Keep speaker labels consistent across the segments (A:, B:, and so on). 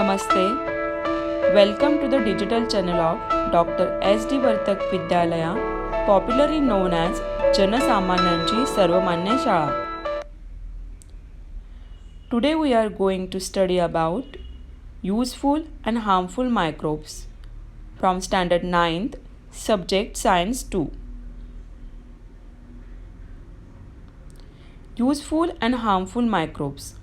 A: Namaste. Welcome to the digital channel of Dr.S.D.Vartak Vidyalaya, popularly known as Janasamanyanchi Sarvamanya Shala. Today we are going to study about useful and harmful microbes from Standard 9th, Subject Science 2. Useful and harmful microbes.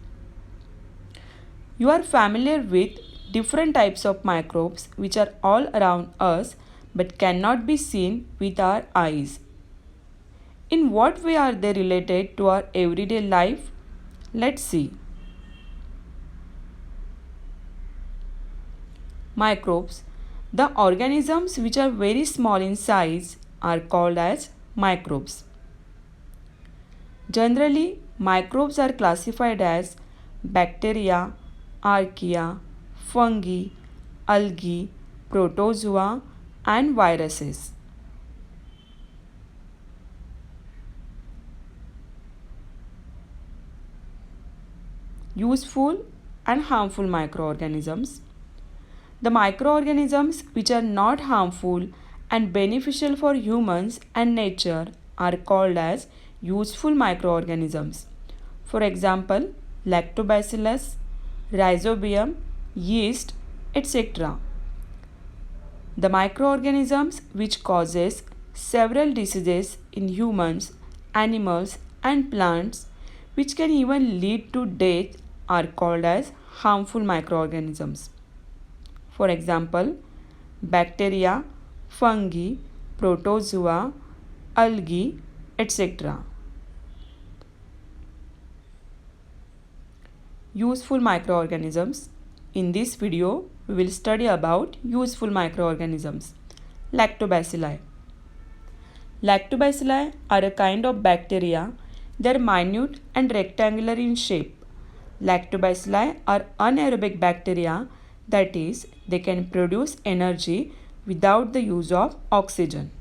A: You are familiar with different types of microbes which are all around us but cannot be seen with our eyes. In what way are they related to our everyday life? Let's see. Microbes. The organisms which are very small in size are called as microbes. Generally, microbes are classified as bacteria, archaea, fungi, algae, protozoa, and viruses. Useful and harmful microorganisms. The microorganisms which are not harmful and beneficial for humans and nature are called as useful microorganisms. For example, lactobacillus, rhizobium, yeast, etc. The microorganisms which causes several diseases in humans, animals and plants which can even lead to death are called as harmful microorganisms. For example, bacteria, fungi, protozoa, algae, etc. Useful microorganisms. In this video, we will study about useful microorganisms. Lactobacilli. Lactobacilli are a kind of bacteria. They are minute and rectangular in shape. Lactobacilli are anaerobic bacteria, that is, they can produce energy without the use of oxygen.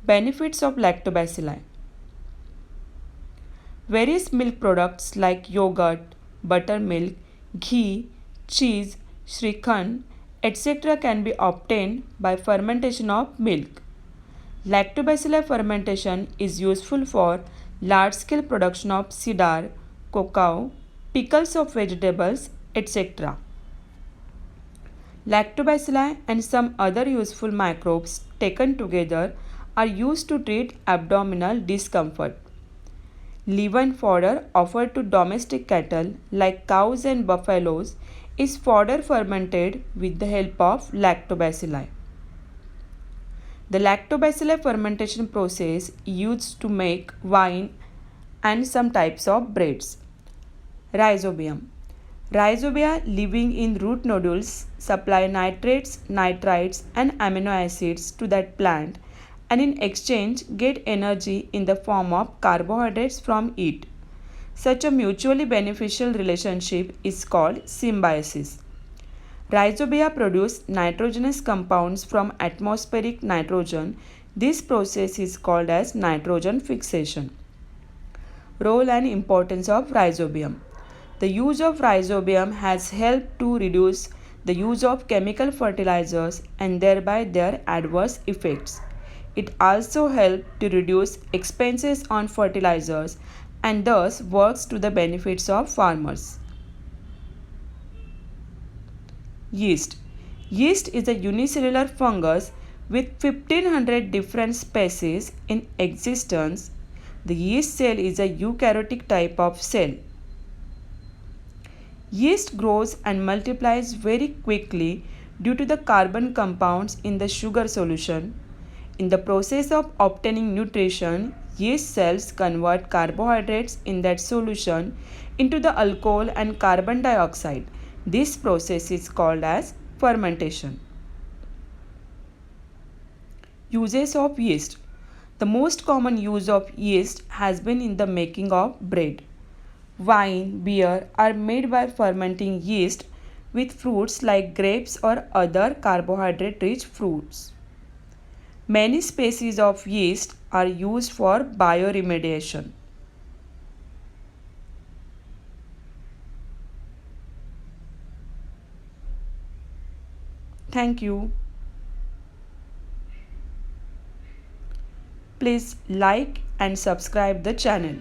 A: Benefits of lactobacilli. Various milk products like yogurt, buttermilk, ghee, cheese, shrikhand, etc. can be obtained by fermentation of milk. Lactobacilli fermentation is useful for large-scale production of cider, cocoa, pickles of vegetables, etc. Lactobacilli and some other useful microbes taken together are used to treat abdominal discomfort. Leaven fodder offered to domestic cattle like cows and buffaloes is fodder fermented with the help of lactobacilli. The lactobacilli fermentation process used to make wine and some types of breads. Rhizobium. Rhizobia living in root nodules supply nitrates, nitrites and amino acids to that plant and in exchange get energy in the form of carbohydrates from it. Such a mutually beneficial relationship is called symbiosis. Rhizobia produce nitrogenous compounds from atmospheric nitrogen. This process is called as nitrogen fixation. Role and importance of rhizobium. The use of rhizobium has helped to reduce the use of chemical fertilizers and thereby their adverse effects. It also helps to reduce expenses on fertilizers and thus works to the benefits of farmers. Yeast. Yeast is a unicellular fungus with 1500 different species in existence. The yeast cell is a eukaryotic type of cell. Yeast grows and multiplies very quickly due to the carbon compounds in the sugar solution. In the process of obtaining nutrition, yeast cells convert carbohydrates in that solution into the alcohol and carbon dioxide. This process is called as fermentation. Uses of yeast. The most common use of yeast has been in the making of bread. Wine, beer are made by fermenting yeast with fruits like grapes or other carbohydrate-rich fruits. Many species of yeast are used for bioremediation. Thank you. Please like and subscribe the channel.